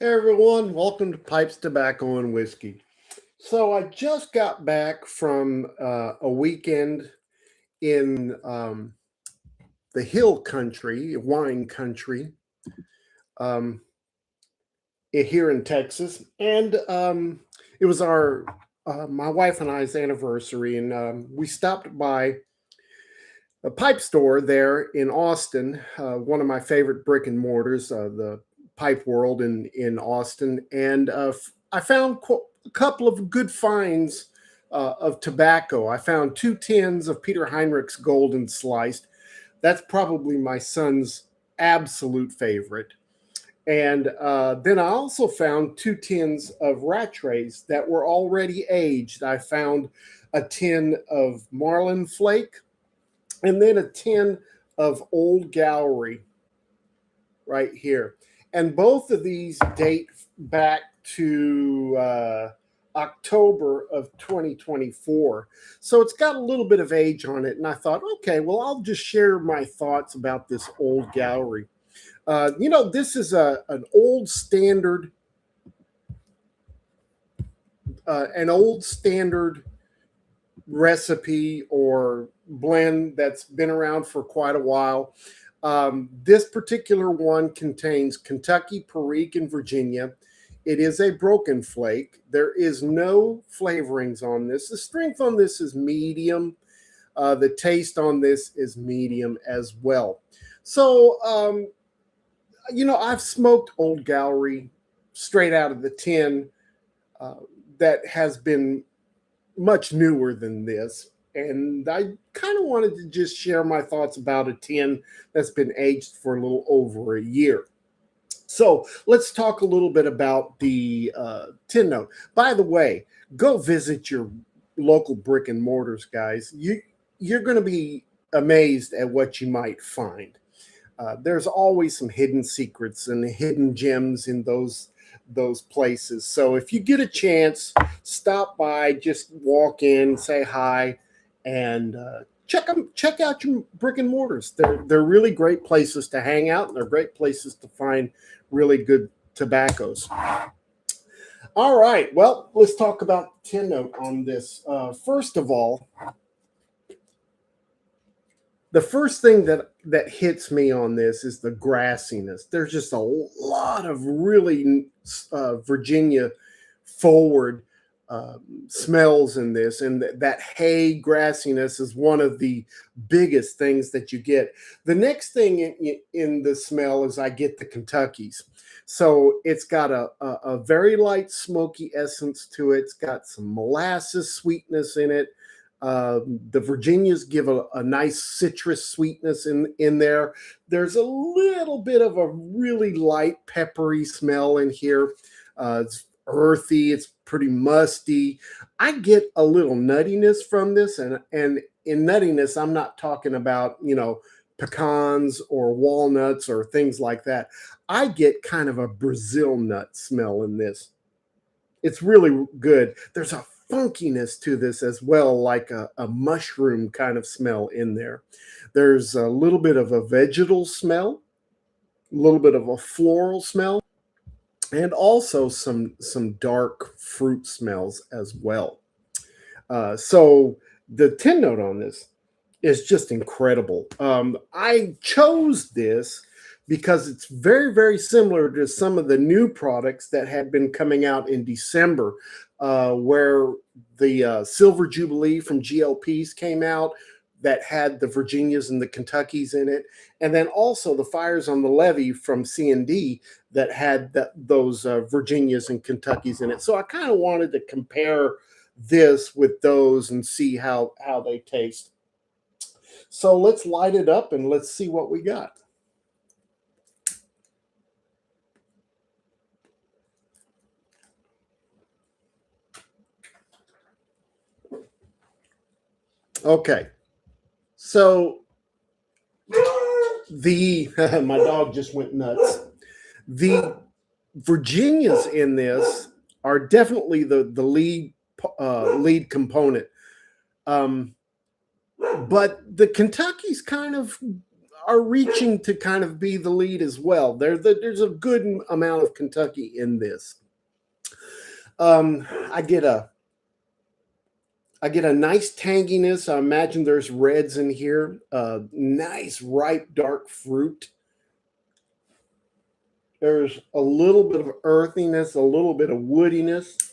Hey everyone, welcome to Pipes, Tobacco, and Whiskey. So I just got back from a weekend in the hill country, wine country, um, here in Texas, and it was our my wife and I's anniversary, and we stopped by a pipe store there in Austin, one of my favorite brick and mortars, the Pipe World in Austin, and I found a couple of good finds of tobacco. I found 2 tins of Peter Heinrich's Golden Sliced. That's probably my son's absolute favorite. And then I also found 2 tins of Rattrays that were already aged. I found a tin of Marlin Flake and then a tin of Old Gowrie right here. And both of these date back to October of 2024. So it's got a little bit of age on it. And I thought, okay, well, I'll just share my thoughts about this Old Gowrie. This is an old standard, recipe or blend that's been around for quite a while. This particular one contains Kentucky, Perique, and Virginia. It is a broken flake. There is no flavorings on this. The strength on this is medium. The taste on this is medium as well. So, I've smoked Old Gowrie straight out of the tin that has been much newer than this. And I kind of wanted to just share my thoughts about a tin that's been aged for a little over a year. So let's talk a little bit about the tin note. By the way, go visit your local brick and mortars, guys. You're going to be amazed at what you might find. There's always some hidden secrets and hidden gems in those places. So if you get a chance, stop by, just walk in, say hi, and check out your brick and mortars. They're really great places to hang out, and they're great places to find really good tobaccos. All right, well, let's talk about the tin note on this. First of all, the first thing that hits me on this is the grassiness. There's just a lot of really Virginia forward smells in this, and that hay grassiness is one of the biggest things that you get. The next thing in the smell is I get the Kentuckys. So it's got a very light smoky essence to it. It's got some molasses sweetness in it. The Virginias give a nice citrus sweetness in there. There's a little bit of a really light peppery smell in here. It's earthy. It's pretty musty. I get a little nuttiness from this, and in nuttiness, I'm not talking about pecans or walnuts or things like that. I get kind of a Brazil nut smell in this. It's really good. There's a funkiness to this as well, like a mushroom kind of smell in there. There's a little bit of a vegetal smell, a little bit of a floral smell, and also some dark fruit smells as well. So the tin note on this is just incredible. I chose this because it's very, very similar to some of the new products that had been coming out in December, where the Silver Jubilee from GLPs came out that had the Virginias and the Kentuckys in it, and then also the Fires on the Levee from C&D that had those Virginias and Kentuckys in it. So I kind of wanted to compare this with those and see how they taste. So let's light it up and let's see what we got. Okay, so the my dog just went nuts. The Virginias in this are definitely the lead component, but the Kentuckys kind of are reaching to kind of be the lead as well. There's a good amount of Kentucky in this. I get a nice tanginess. I imagine there's reds in here. Nice ripe dark fruit. There's a little bit of earthiness, a little bit of woodiness.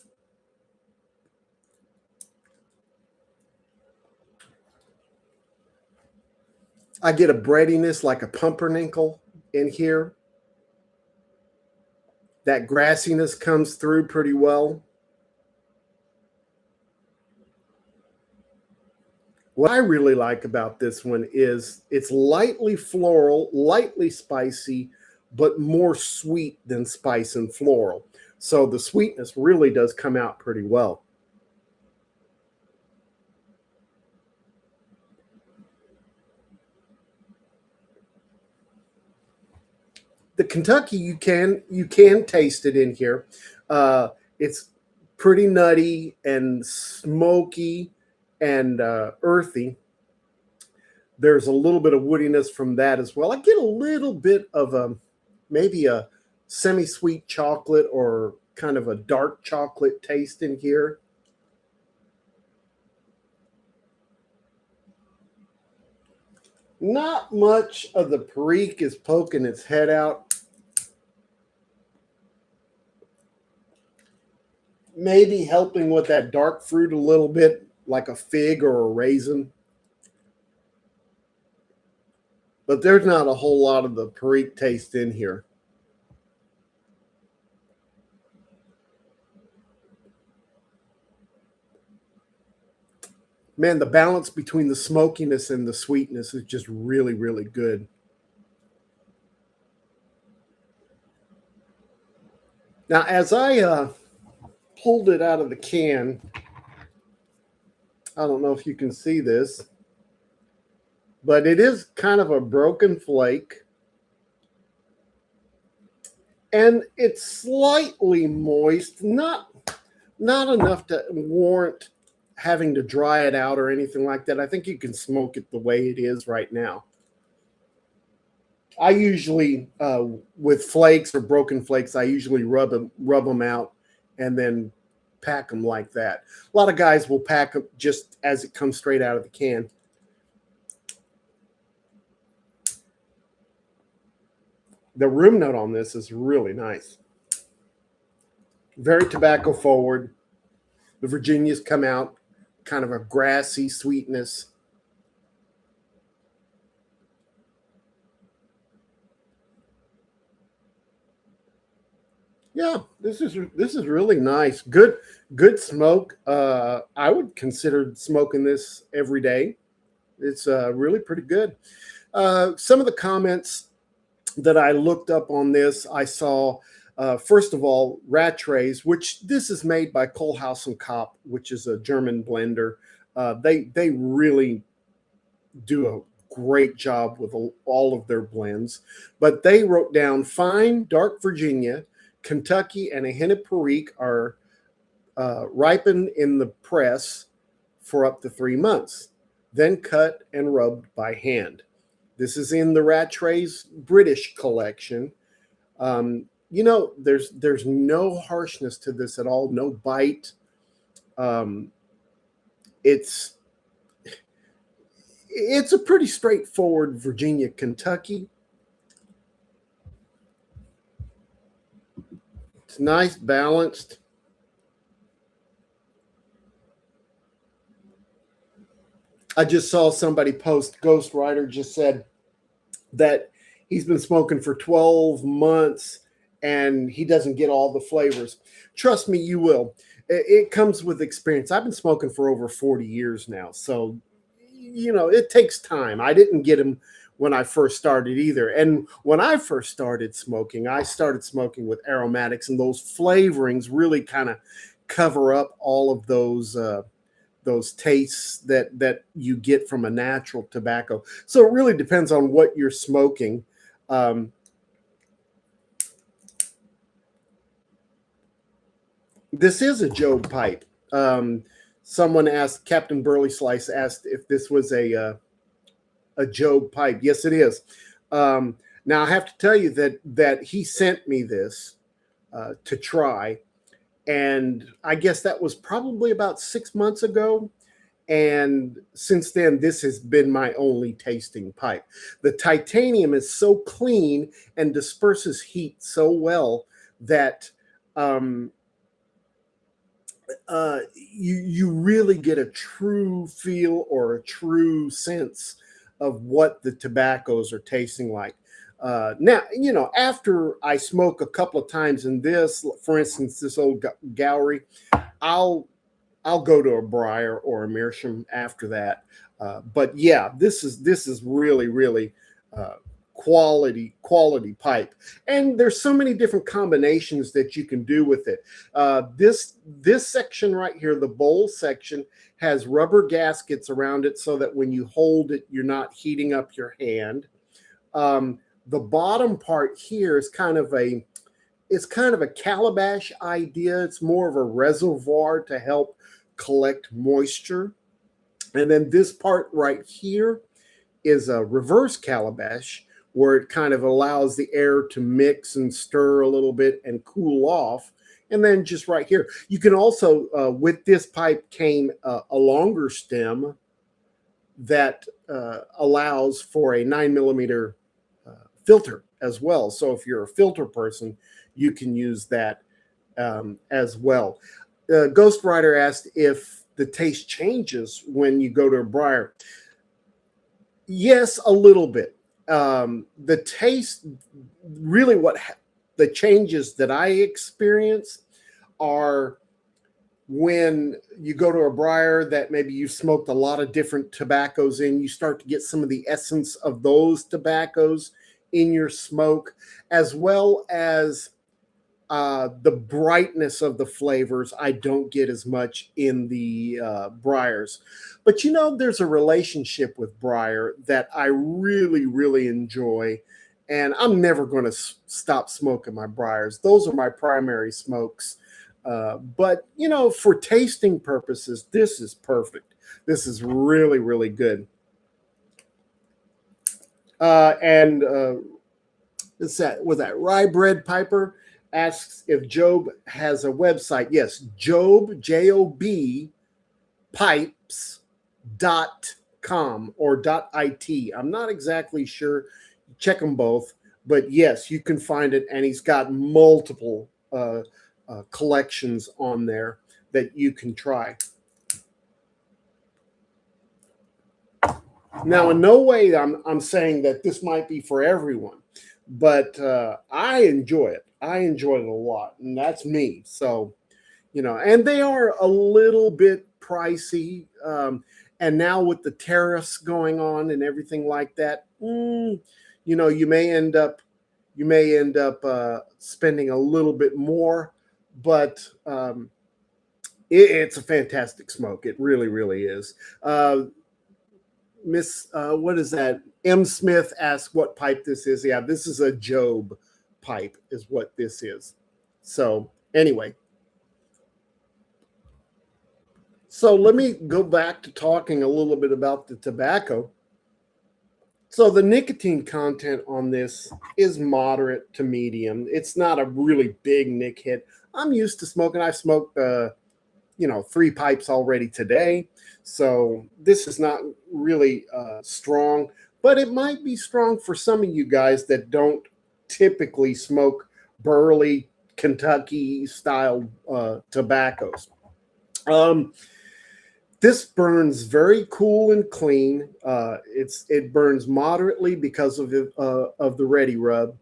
I get a breadiness like a pumpernickel in here. That grassiness comes through pretty well. What I really like about this one is it's lightly floral, lightly spicy, but more sweet than spice and floral. So the sweetness really does come out pretty well. The Kentucky, you can taste it in here. It's pretty nutty and smoky and earthy. There's a little bit of woodiness from that as well. I get a little bit of maybe a semi-sweet chocolate or kind of a dark chocolate taste in here. Not much of the Perique is poking its head out. Maybe helping with that dark fruit a little bit, like a fig or a raisin. But there's not a whole lot of the Perique taste in here. Man, the balance between the smokiness and the sweetness is just really, really good. Now, as I pulled it out of the can, I don't know if you can see this, but it is kind of a broken flake. And it's slightly moist, not enough to warrant having to dry it out or anything like that. I think you can smoke it the way it is right now. I usually, with flakes or broken flakes, I usually rub them out and then pack them like that. A lot of guys will pack them just as it comes straight out of the can. The room note on this is really nice. Very tobacco forward. The Virginias come out kind of a grassy sweetness. Yeah, this is really nice. Good smoke. I would consider smoking this every day. It's really pretty good. Some of the comments that I looked up on this, I saw first of all Rattray's, which this is made by Kohlhaas and Kopp, which is a German blender. They really do a great job with all of their blends, but they wrote down fine dark Virginia, Kentucky, and a hint of Perique are ripened in the press for up to 3 months, then cut and rubbed by hand. This is in the Rattray's British collection. There's no harshness to this at all, no bite. It's a pretty straightforward Virginia Kentucky. It's nice, balanced. I just saw somebody post, Ghost Rider just said that he's been smoking for 12 months and he doesn't get all the flavors. Trust me, you will. It comes with experience. I've been smoking for over 40 years now. So, it takes time. I didn't get him when I first started either. And when I first started smoking with aromatics, and those flavorings really kind of cover up all of those tastes that you get from a natural tobacco. So it really depends on what you're smoking. This is a Job pipe. Someone asked, Captain Burley Slice asked if this was a a Job pipe. Yes, it is. Now I have to tell you that he sent me this to try, and I guess that was probably about 6 months ago. And since then, this has been my only tasting pipe. The titanium is so clean and disperses heat so well that you really get a true feel or a true sense of what the tobaccos are tasting like. Now, after I smoke a couple of times in this, for instance, this old Gowrie, I'll go to a Briar or a Meerschaum after that. But yeah, this is really, really quality pipe, and there's so many different combinations that you can do with it. This section right here, the bowl section, has rubber gaskets around it so that when you hold it, you're not heating up your hand. The bottom part here is kind of a calabash idea. It's more of a reservoir to help collect moisture. And then this part right here is a reverse calabash, where it kind of allows the air to mix and stir a little bit and cool off. And then just right here, you can also, with this pipe came a longer stem that allows for a 9mm filter as well. So if you're a filter person, you can use that as well. Ghost Rider asked if the taste changes when you go to a Briar. Yes, a little bit. The taste, really, the changes that I experience are when you go to a Briar that maybe you've smoked a lot of different tobaccos in. You start to get some of the essence of those tobaccos in your smoke, as well as the brightness of the flavors. I don't get as much in the Briars. But there's a relationship with Briar that I really, really enjoy. And I'm never going to stop smoking my Briars. Those are my primary smokes. But, for tasting purposes, this is perfect. This is really, really good. And was that Rye Bread Piper asks if Job has a website. Yes, Job, Job, pipes.com or .it. I'm not exactly sure. Check them both. But yes, you can find it, and he's got multiple collections on there that you can try. Now, in no way I'm saying that this might be for everyone, but I enjoy it. I enjoy it a lot, and that's me. So, and they are a little bit pricey. And now with the tariffs going on and everything like that, you may end up spending a little bit more, but it's a fantastic smoke. It really, really is. Miss, what is that? M. Smith asked what pipe this is. Yeah, this is a Job pipe is what this is. So anyway, so let me go back to talking a little bit about the tobacco. So the nicotine content on this is moderate to medium. It's not a really big nic hit. I'm used to smoking. I smoked 3 pipes already today. So this is not really strong, but it might be strong for some of you guys that don't typically smoke burley Kentucky style tobaccos. This burns very cool and clean. It burns moderately because of the Ready Rub.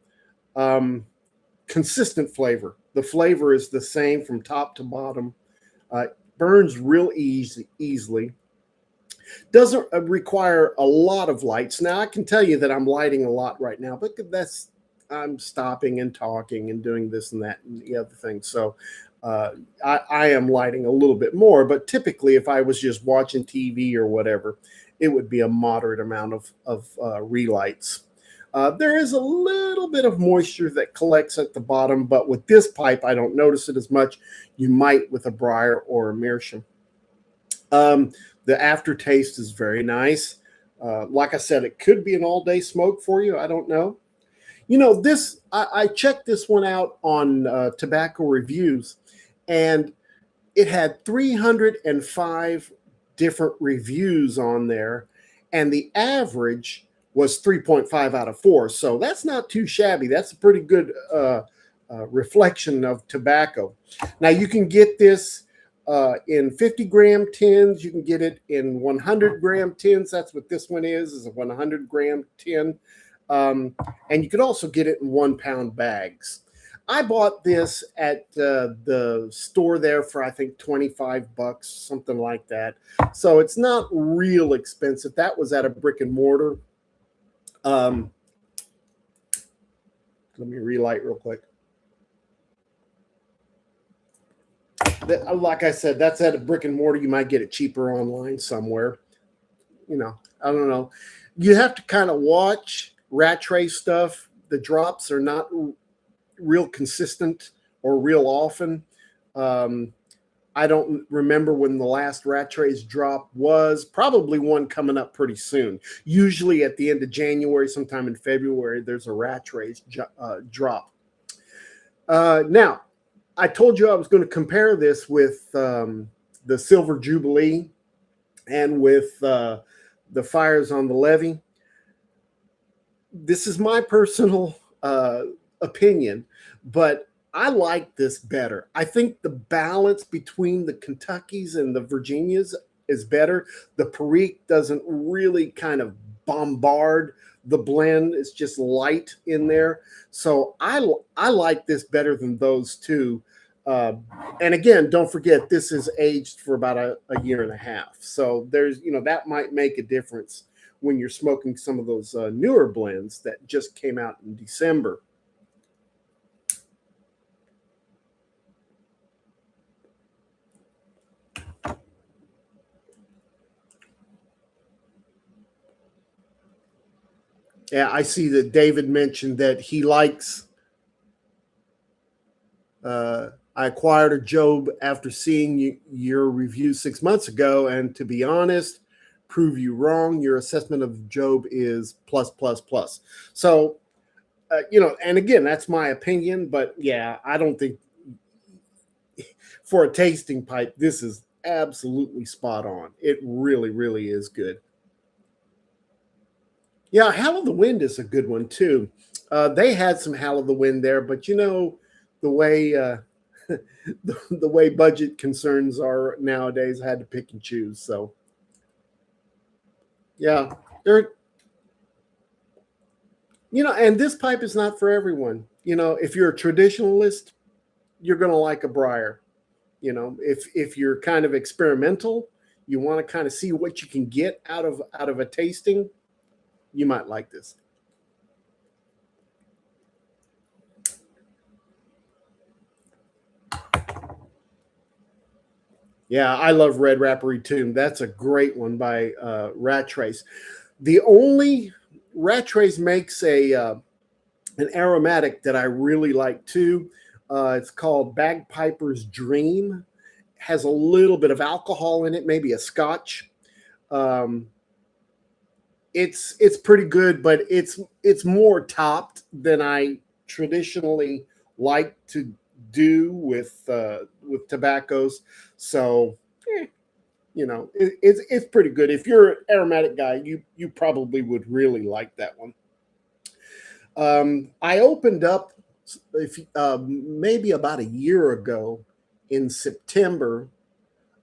Consistent flavor. The flavor is the same from top to bottom. Burns real easily. Doesn't require a lot of lights. Now I can tell you that I'm lighting a lot right now, but I'm stopping and talking and doing this and that and the other thing. So I am lighting a little bit more, but typically if I was just watching TV or whatever, it would be a moderate amount of relights. There is a little bit of moisture that collects at the bottom, but with this pipe, I don't notice it as much. You might with a Briar or a Meerschaum. The aftertaste is very nice. Like I said, it could be an all-day smoke for you. I don't know. You know, this I checked this one out on Tobacco Reviews, and it had 305 different reviews on there, and the average was 3.5 out of 4. So that's not too shabby. That's a pretty good reflection of tobacco. Now, you can get this in 50-gram tins. You can get it in 100-gram tins. That's what this one is a 100-gram tin. And you could also get it in 1-pound bags. I bought this at the store there for, I think, 25 bucks, something like that. So it's not real expensive. That was at a Brick and Mortar. Let me relight real quick. Like I said, that's at a Brick and Mortar. You might get it cheaper online somewhere. You know, I don't know. You have to kind of watch Rattray stuff. The drops are not real consistent or real often. I don't remember when the last Rattray's drop was. Probably one coming up pretty soon. Usually at the end of January, sometime in February, there's a Rattray's drop. Now, I told you I was going to compare this with the Silver Jubilee and with the Fires on the Levee. This is my personal opinion, but I like this better. I think the balance between the Kentuckys and the Virginias is better. The Perique doesn't really kind of bombard the blend. It's just light in there. So I like this better than those two. And again, don't forget, this is aged for about a year and a half. So there's, that might make a difference when you're smoking some of those newer blends that just came out in December. Yeah, I see that David mentioned that he likes. I acquired a Job after seeing your review 6 months ago, and to be honest, prove you wrong. Your assessment of Job is plus, plus, plus. So, and again, that's my opinion, but yeah, I don't think for a tasting pipe, this is absolutely spot on. It really, really is good. Yeah, Hell of the Wind is a good one too. They had some Hell of the Wind there, but the way the way budget concerns are nowadays, I had to pick and choose. So yeah, and this pipe is not for everyone. If you're a traditionalist, you're going to like a briar. If you're kind of experimental, you want to kind of see what you can get out of a tasting, you might like this. Yeah, I love Red Rapparee Tomb. That's a great one by Rattrays. The only Rattrays makes an aromatic that I really like too. It's called Bagpiper's Dream. Has a little bit of alcohol in it, maybe a Scotch. It's pretty good, but it's more topped than I traditionally like to do with tobaccos. So, it's pretty good. If you're an aromatic guy, you probably would really like that one. I opened up maybe about a year ago in September.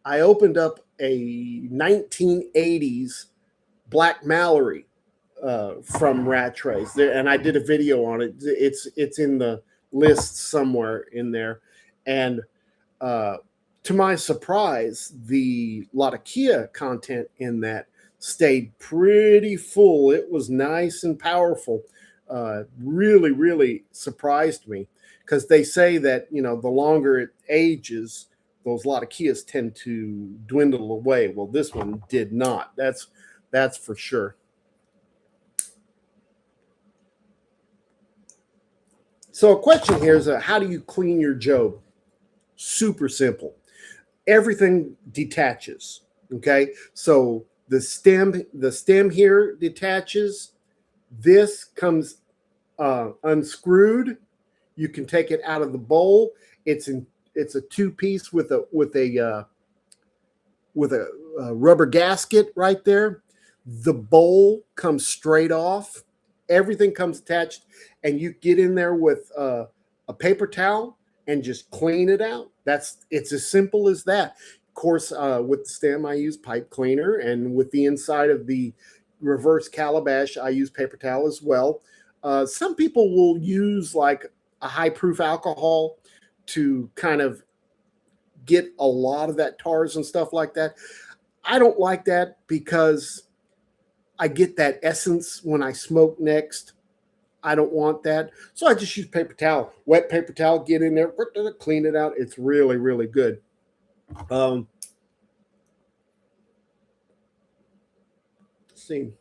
I opened up a 1980s Black Mallory from Rattrays, and I did a video on it. It's in the list somewhere in there, and to my surprise, the Latakia content in that stayed pretty full. It was nice and powerful. Really, really surprised me, because they say that the longer it ages, those Latakias tend to dwindle away. Well, this one did not. That's for sure. So a question here is, how do you clean your Job? Super simple. Everything detaches. Okay. So The stem here detaches. This comes unscrewed. You can take it out of the bowl. It's a two-piece with a rubber gasket right there. The bowl comes straight off. Everything comes attached, and you get in there with a paper towel and just clean it out. It's as simple as that. Of course, with the stem, I use pipe cleaner, and with the inside of the reverse calabash, I use paper towel as well. Some people will use like a high proof alcohol to kind of get a lot of that tars and stuff like that. I don't like that because I get that essence when I smoke next. I don't want that. So I just use paper towel, wet paper towel, get in there, clean it out. It's really, really good. Let's see.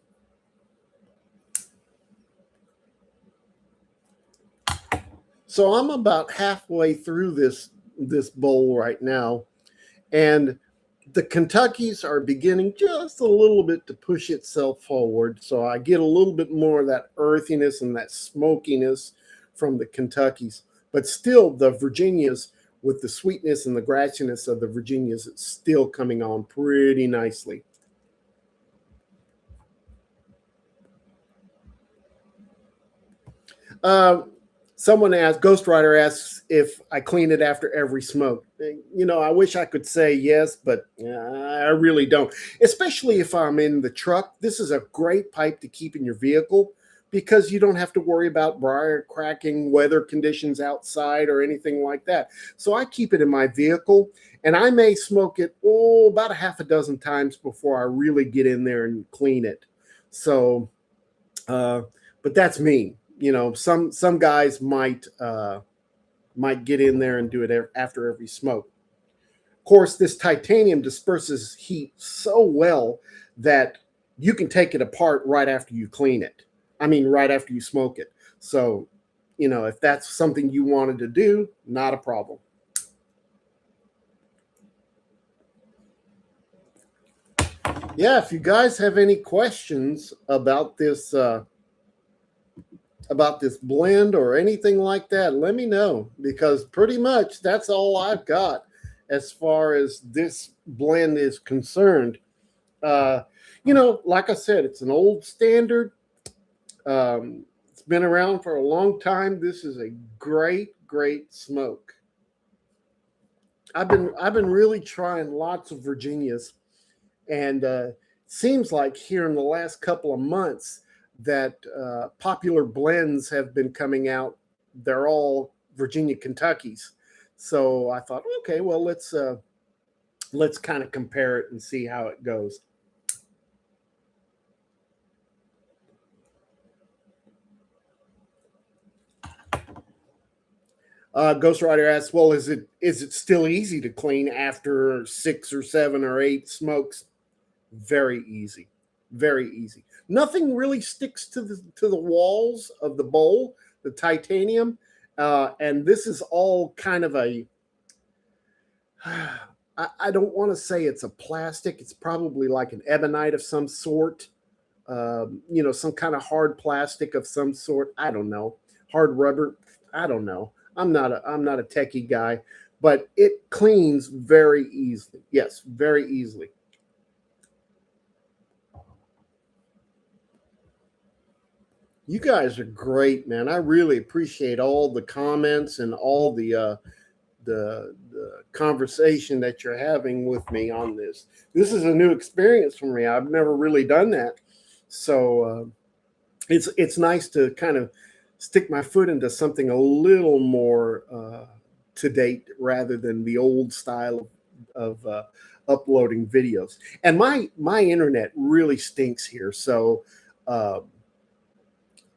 So I'm about halfway through this bowl right now, and the Kentuckies are beginning just a little bit to push itself forward. So I get a little bit more of that earthiness and that smokiness from the Kentuckies. But still, the Virginias, with the sweetness and the grassiness of the Virginias, it's still coming on pretty nicely. Someone asked, Ghostwriter asks if I clean it after every smoke. I wish I could say yes, but I really don't. Especially if I'm in the truck. This is a great pipe to keep in your vehicle because you don't have to worry about briar cracking, weather conditions outside, or anything like that. So I keep it in my vehicle, and I may smoke it about a half a dozen times before I really get in there and clean it. So, but that's me. Some guys might get in there and do it after every smoke. Of course, this titanium disperses heat so well that you can take it apart right after you clean it. I mean, right after you smoke it. So, if that's something you wanted to do, not a problem. Yeah, if you guys have any questions about this blend or anything like that, let me know, because pretty much that's all I've got as far as this blend is concerned. Like I said, it's an old standard. It's been around for a long time. This is a great, great smoke. I've been really trying lots of Virginias, and seems like here in the last couple of months that popular blends have been coming out. They're all Virginia Kentuckies. So I thought, okay, well, let's kind of compare it and see how it goes. Ghost Rider asks, well, is it still easy to clean after 6 or 7 or 8 smokes? Very easy. Very easy. Nothing really sticks to the walls of the bowl, the titanium, and this is all kind of a. I don't want to say it's a plastic. It's probably like an ebonite of some sort. Some kind of hard plastic of some sort. I don't know. Hard rubber. I don't know. I'm not a techie guy, but it cleans very easily. Yes, very easily. You guys are great, man. I really appreciate all the comments and all the conversation that you're having with me on this. This is a new experience for me. I've never really done that, so it's nice to kind of stick my foot into something a little more to date rather than the old style of uploading videos. And my internet really stinks here, so.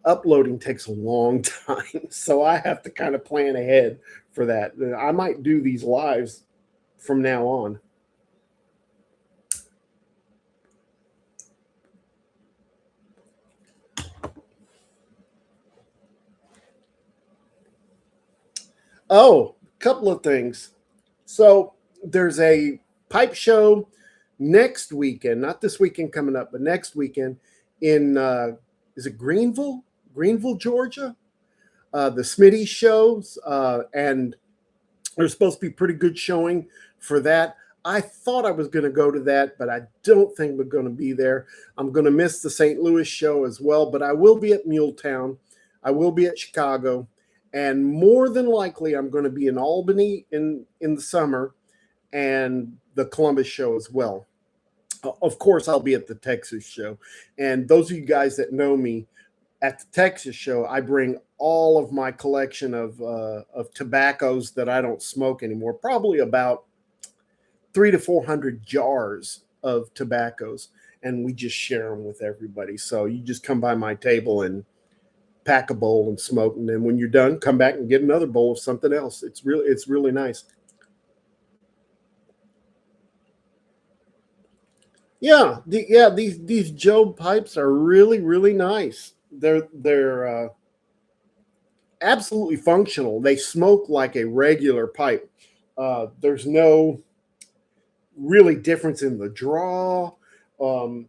Uploading takes a long time, so I have to kind of plan ahead for that. I might do these lives from now on. Oh, a couple of things. So there's a pipe show next weekend, not this weekend coming up, but next weekend in is it Greenville, Georgia? The Smitty shows, and there's supposed to be pretty good showing for that. I thought I was going to go to that, but I don't think we're going to be there. I'm going to miss the St. Louis show as well, but I will be at Muletown. I will be at Chicago, and more than likely, I'm going to be in Albany in the summer, and the Columbus show as well. Of course, I'll be at the Texas show, and those of you guys that know me, at the Texas show, I bring all of my collection of tobaccos that I don't smoke anymore. Probably about 300 to 400 jars of tobaccos, and we just share them with everybody. So you just come by my table and pack a bowl and smoke, and then when you're done, come back and get another bowl of something else. It's really nice. Yeah, these Job pipes are really nice. They're absolutely functional. They smoke like a regular pipe. There's no really difference in the draw um,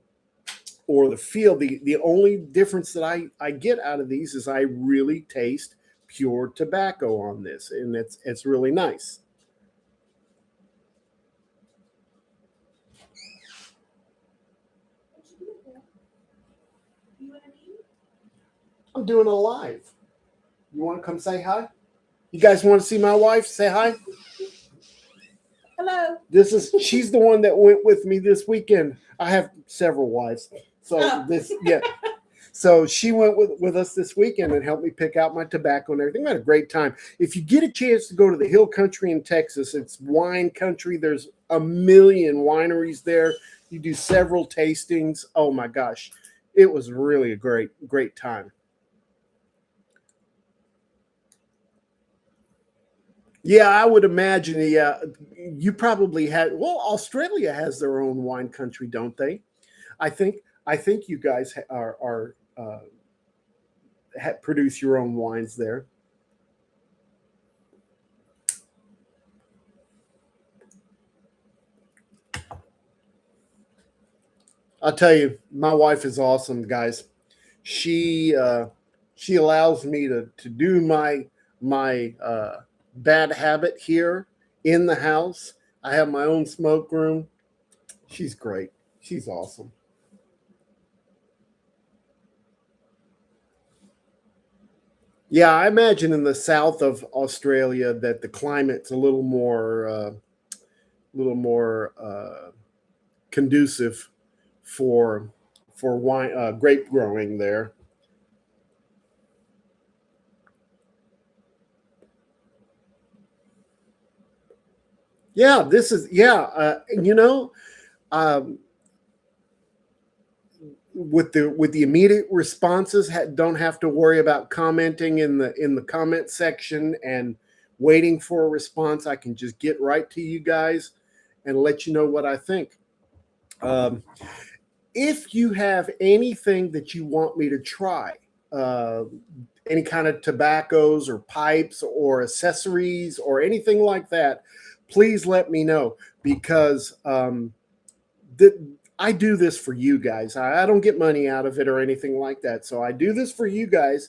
or the feel. The only difference that I get out of these is I really taste pure tobacco on this, and it's really nice. I'm doing a live. You want to come say hi? You guys want to see my wife? Say hi. Hello. She's the one that went with me this weekend. I have several wives. So So she went with us this weekend and helped me pick out my tobacco and everything. We had a great time. If you get a chance to go to the Hill Country in Texas, it's wine country. There's a million wineries there. You do several tastings. Oh my gosh. It was really a great time. Yeah, I would imagine. Yeah, you probably had. Well, Australia has their own wine country, don't they? I think. I think you guys are produce your own wines there. I'll tell you, my wife is awesome, guys. She she allows me to do my bad habit here in the house. I have my own smoke room. She's great. She's awesome. Yeah, I imagine in the south of Australia that the climate's a little more conducive for wine grape growing there. Yeah, this is um, with the immediate responses, don't have to worry about commenting in the comment section and waiting for a response. I can just get right to you guys and let you know what I think. Um, if you have anything that you want me to try, uh, any kind of tobaccos or pipes or accessories or anything like that, please let me know because th- I do this for you guys. I don't get money out of it or anything like that. So I do this for you guys,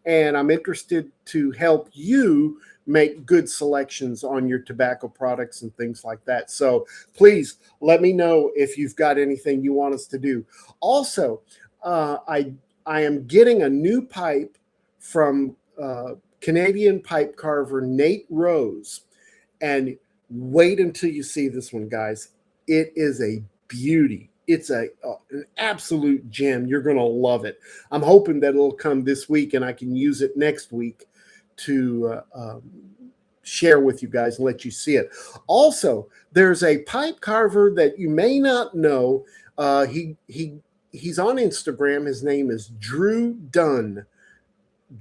and I'm interested to help you make good selections on your tobacco products and things like that. So please let me know if you've got anything you want us to do. Also, I am getting a new pipe from Canadian pipe carver Nate Rose, and wait until you see this one, guys. It is a beauty. It's an absolute gem. You're going to love it. I'm hoping that it'll come this week and I can use it next week to share with you guys and let you see it. Also, there's a pipe carver that you may not know. He's on Instagram. His name is Drew Dunn,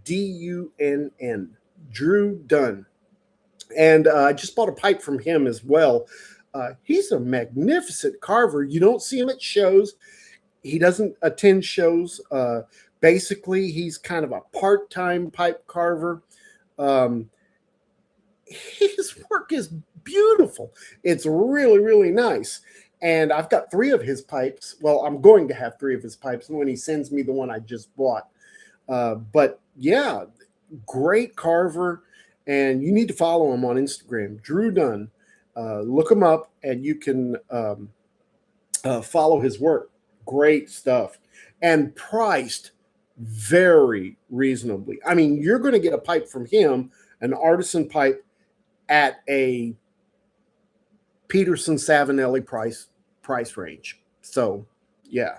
Dunn. Drew Dunn. And I just bought a pipe from him as well. He's a magnificent carver. You don't see him at shows. He doesn't attend shows. Basically, he's kind of a part-time pipe carver. Um, his work is beautiful. It's really nice. And I've got 3 of his pipes. Well, I'm going to have 3 of his pipes when he sends me the one I just bought. But yeah, great carver. And you need to follow him on Instagram, Drew Dunn. Look him up and you can follow his work. Great stuff. And priced very reasonably. I mean, you're going to get a pipe from him, an Artisan pipe, at a Peterson Savinelli price range. So yeah,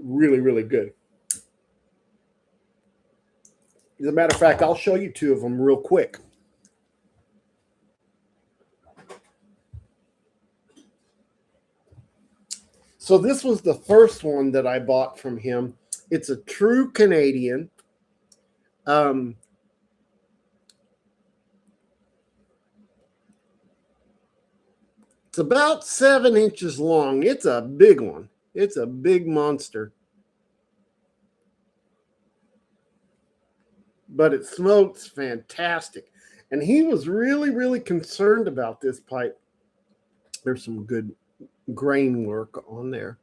really, really good. As a matter of fact, I'll show you 2 of them real quick. So this was the first one that I bought from him. It's a true Canadian. It's about 7 inches long. It's a big one. It's a big monster. But it smokes fantastic. And he was really, really concerned about this pipe. There's some good grain work on there.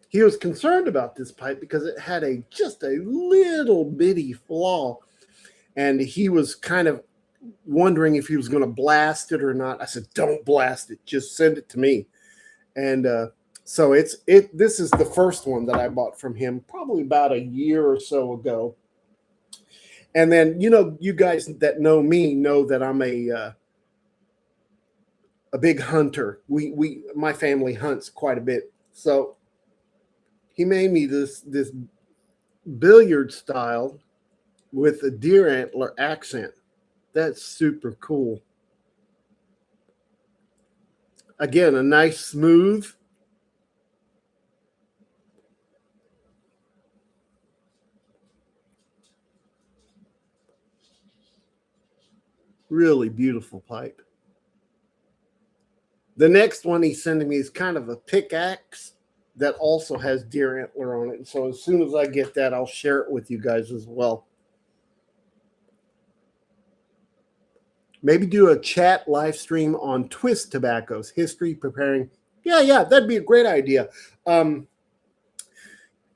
He was concerned about this pipe because it had just a little bitty flaw. And he was kind of wondering if he was going to blast it or not. I said, don't blast it. Just send it to me. And so this is the first one that I bought from him probably about a year or so ago. And then, you guys that know me know that I'm a big hunter. My family hunts quite a bit. So he made me this billiard style with a deer antler accent. That's super cool. Again, a nice smooth. Really beautiful pipe. The next one he's sending me is kind of a pickaxe that also has deer antler on it. And so as soon as I get that, I'll share it with you guys as well. Maybe do a chat live stream on Twist Tobaccos, history, preparing. Yeah, that'd be a great idea. I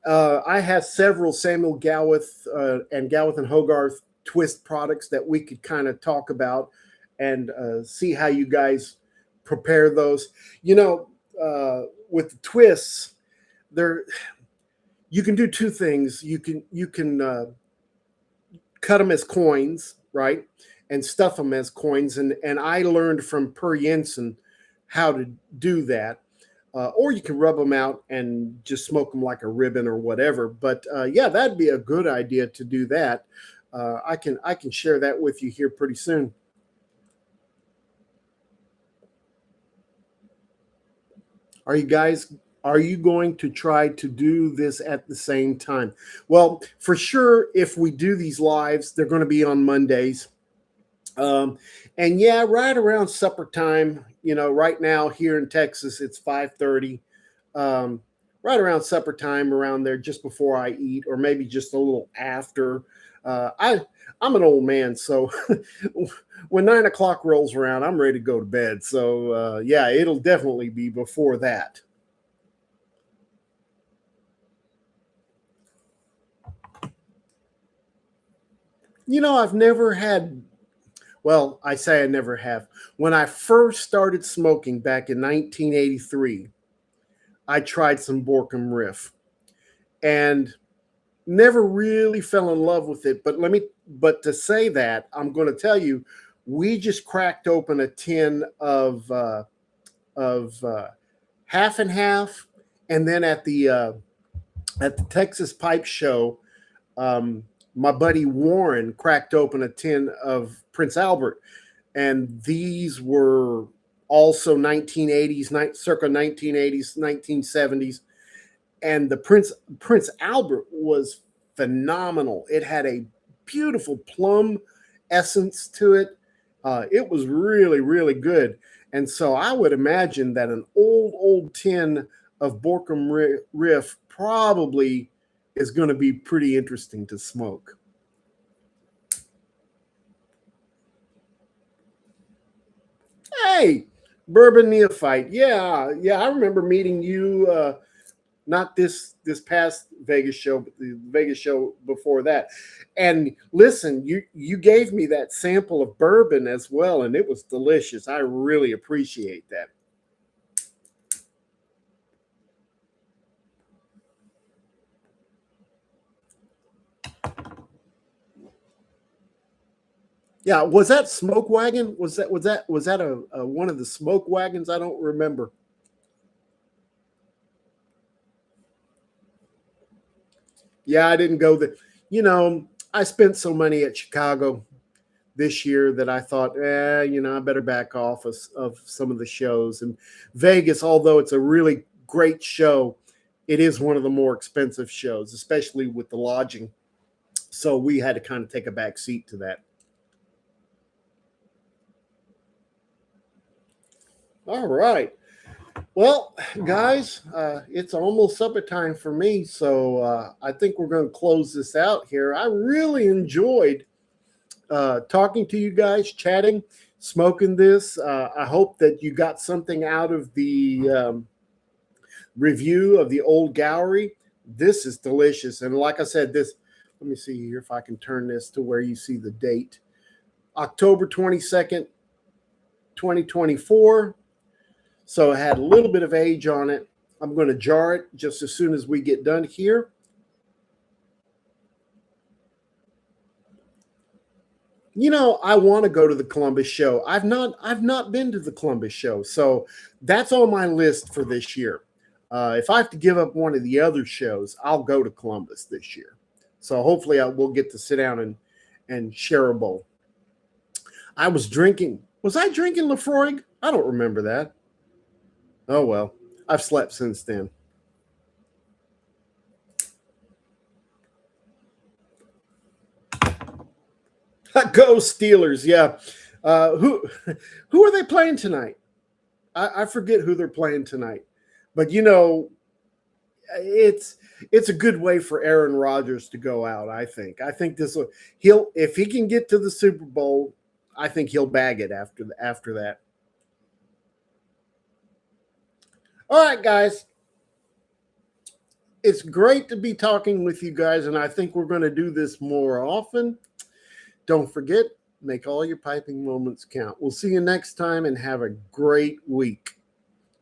have several Samuel Gawith and Gawith and Hogarth Twist products that we could kind of talk about and see how you guys prepare those. With the twists, you can do 2 things. You can cut them as coins, right, and stuff them as coins. And I learned from Per Jensen how to do that. Or you can rub them out and just smoke them like a ribbon or whatever. But yeah, that'd be a good idea to do that. I can share that with you here pretty soon. Are you going to try to do this at the same time? Well, for sure, if we do these lives, they're going to be on Mondays. And yeah, right around supper time, right now here in Texas, it's 5:30. Right around supper time, around there, just before I eat, or maybe just a little after. I'm an old man, so when 9 o'clock rolls around, I'm ready to go to bed. So yeah, it'll definitely be before that. I've never had. Well, I say I never have. When I first started smoking back in 1983, I tried some Borkum Riff and never really fell in love with it. But to say that, I'm going to tell you, we just cracked open a tin of half and half, and then at the Texas Pipe Show, my buddy Warren cracked open a tin of Prince Albert, and these were also 1980s, circa 1980s, 1970s, and the Prince Albert was phenomenal. It had a beautiful plum essence to it. It was really, really good. And so I would imagine that an old tin of Borkum Riff probably is going to be pretty interesting to smoke. Hey, Bourbon Neophyte. Yeah, yeah. I remember meeting you. Not this past Vegas show, but the Vegas show before that. And listen, you gave me that sample of bourbon as well, and it was delicious. I really appreciate that. Yeah, was that smoke wagon? Was that a one of the smoke wagons? I don't remember. Yeah, I didn't go there. I spent so money at Chicago this year that I thought, I better back off of some of the shows. And Vegas, although it's a really great show, it is one of the more expensive shows, especially with the lodging. So we had to kind of take a back seat to that. All right. Well, guys, it's almost supper time for me. So I think we're going to close this out here. I really enjoyed talking to you guys, chatting, smoking this. I hope that you got something out of the review of the Old Gowrie. This is delicious. And like I said, let me see here if I can turn this to where you see the date. October 22nd, 2024. So it had a little bit of age on it. I'm going to jar it just as soon as we get done here. I want to go to the Columbus show. I've not been to the Columbus show. So that's on my list for this year. If I have to give up one of the other shows, I'll go to Columbus this year. So hopefully I will get to sit down and share a bowl. I was drinking. Was I drinking Lefroy? I don't remember that. Oh, well, I've slept since then. Go Steelers. Yeah. Who are they playing tonight? I forget who they're playing tonight. But, it's a good way for Aaron Rodgers to go out, I think. I think he'll if he can get to the Super Bowl, I think he'll bag it after that. All right, guys. It's great to be talking with you guys, and I think we're going to do this more often. Don't forget, make all your piping moments count. We'll see you next time and have a great week.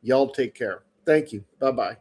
Y'all take care. Thank you. Bye-bye.